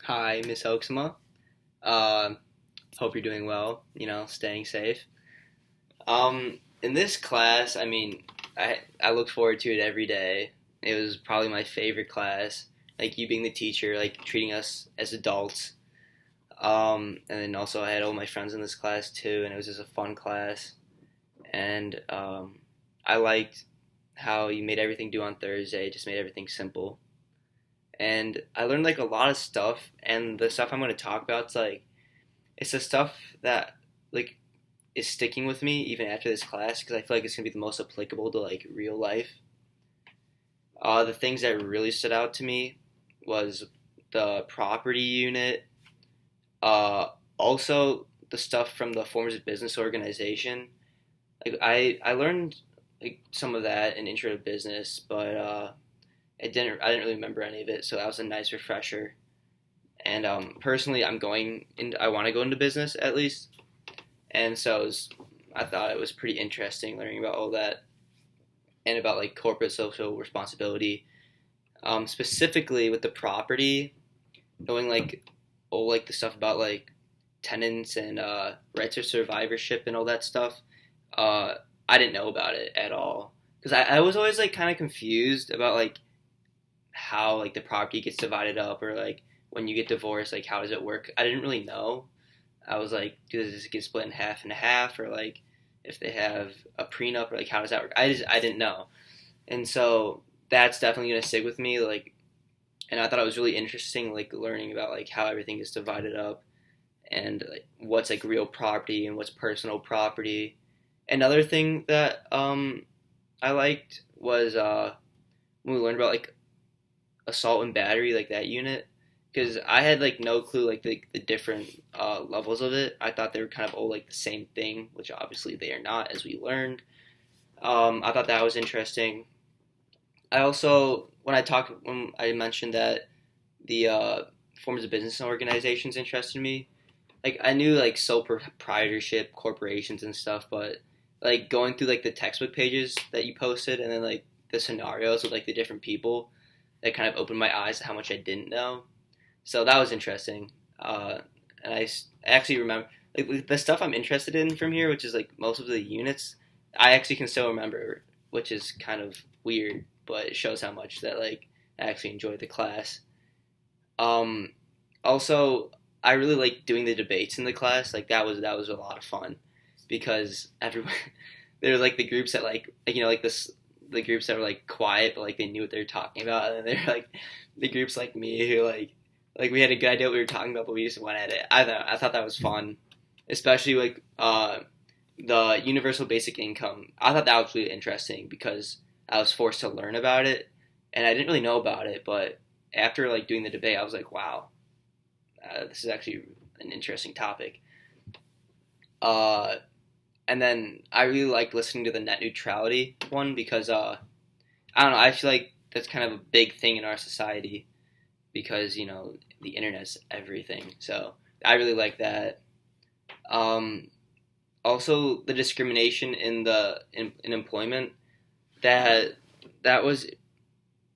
Hi, Miss Hoaxma. Uh, Hope you're doing well. Staying safe. In this class, I look forward to it every day. It was probably my favorite class. Like you being the teacher, like treating us as adults. And then also I had all my friends in this class too, and it was just a fun class. And I liked how you made everything due on Thursday. Just made everything simple. And I learned like a lot of stuff. And the stuff I'm going to talk about, it's the stuff that like is sticking with me even after this class because I feel like it's gonna be the most applicable to like real life. The things that really stood out to me was the property unit. Also the stuff from the forms of business organization. Like I learned like some of that in Intro to Business, but I didn't really remember any of it, so that was a nice refresher. And personally, I want to go into business at least, and so I thought it was pretty interesting learning about all that and about like corporate social responsibility, specifically with the property, knowing like all like the stuff about like tenants and rights of survivorship and all that stuff. Uh, I didn't know about it at all because I was always like kind of confused about like how like the property gets divided up or like when you get divorced, like how does it work? I didn't really know. I was like, does this get split in half and a half, or like if they have a prenup, or like how does that work? I didn't know, and so that's definitely gonna stick with me. Like, and I thought it was really interesting, like learning about like how everything is divided up and like what's like real property and what's personal property. Another thing that I liked was when we learned about like assault and battery, like that unit, because I had like no clue like the different levels of it. I thought they were kind of all like the same thing, which obviously they are not, as we learned. I thought that was interesting. I also when I mentioned that the forms of business and organizations interested me. Like I knew like sole proprietorship, corporations and stuff, but like going through like the textbook pages that you posted and then like the scenarios with like the different people, that kind of opened my eyes to how much I didn't know. So that was interesting. And I actually remember like the stuff I'm interested in from here, which is like most of the units. I actually can still remember, which is kind of weird, but it shows how much that like I actually enjoyed the class. Um, Also, I really like doing the debates in the class. Like that was a lot of fun because everyone they're like the groups that like this the groups that were like quiet but like they knew what they were talking about, and then they're like the groups like me who like we had a good idea what we were talking about but we just went at it. I thought that was fun, especially like the universal basic income. I thought that was really interesting because I was forced to learn about it and I didn't really know about it, but after like doing the debate I was like, wow, this is actually an interesting topic. Uh, and then I really like listening to the net neutrality one because I don't know, I feel like that's kind of a big thing in our society because the internet's everything. So I really like that. Um, Also, the discrimination in employment, that that was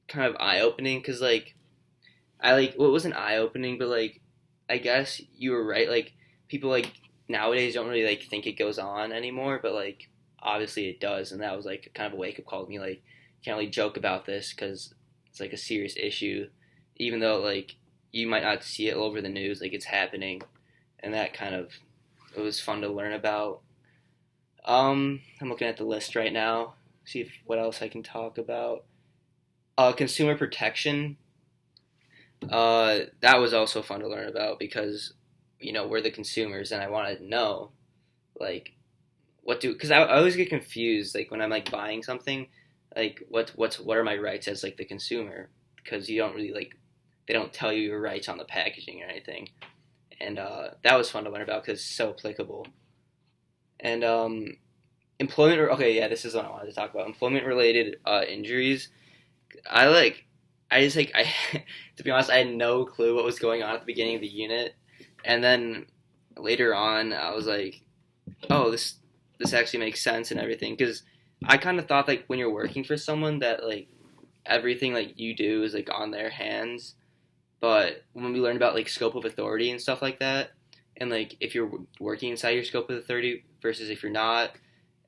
kind of eye opening because like I like well, it wasn't eye opening, but like I guess you were right. Like people like nowadays don't really like think it goes on anymore, but like obviously it does, and that was like kind of a wake up call to me. Like you can't really joke about this because it's like a serious issue, even though like you might not see it all over the news. Like it's happening, and that kind of it was fun to learn about. I'm looking at the list right now. See if what else I can talk about. Consumer protection. That was also fun to learn about because we're the consumers and I wanted to know like what do because I always get confused like when I'm like buying something, like what are my rights as like the consumer, because you don't really like they don't tell you your rights on the packaging or anything, and that was fun to learn about because it's so applicable. And employment, okay, yeah, this is what I wanted to talk about, employment related injuries. I like I just like I to be honest, I had no clue what was going on at the beginning of the unit, and then later on, I was like, oh, this actually makes sense and everything, because I kind of thought like when you're working for someone that like everything like you do is like on their hands, But when we learned about like scope of authority and stuff like that, and like if you're working inside your scope of authority versus if you're not,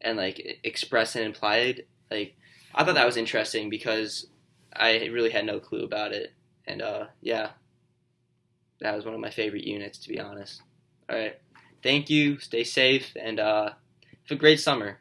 and like express and implied, like I thought that was interesting because I really had no clue about it, and yeah, that was one of my favorite units to be honest. All right, thank you. Stay safe and have a great summer.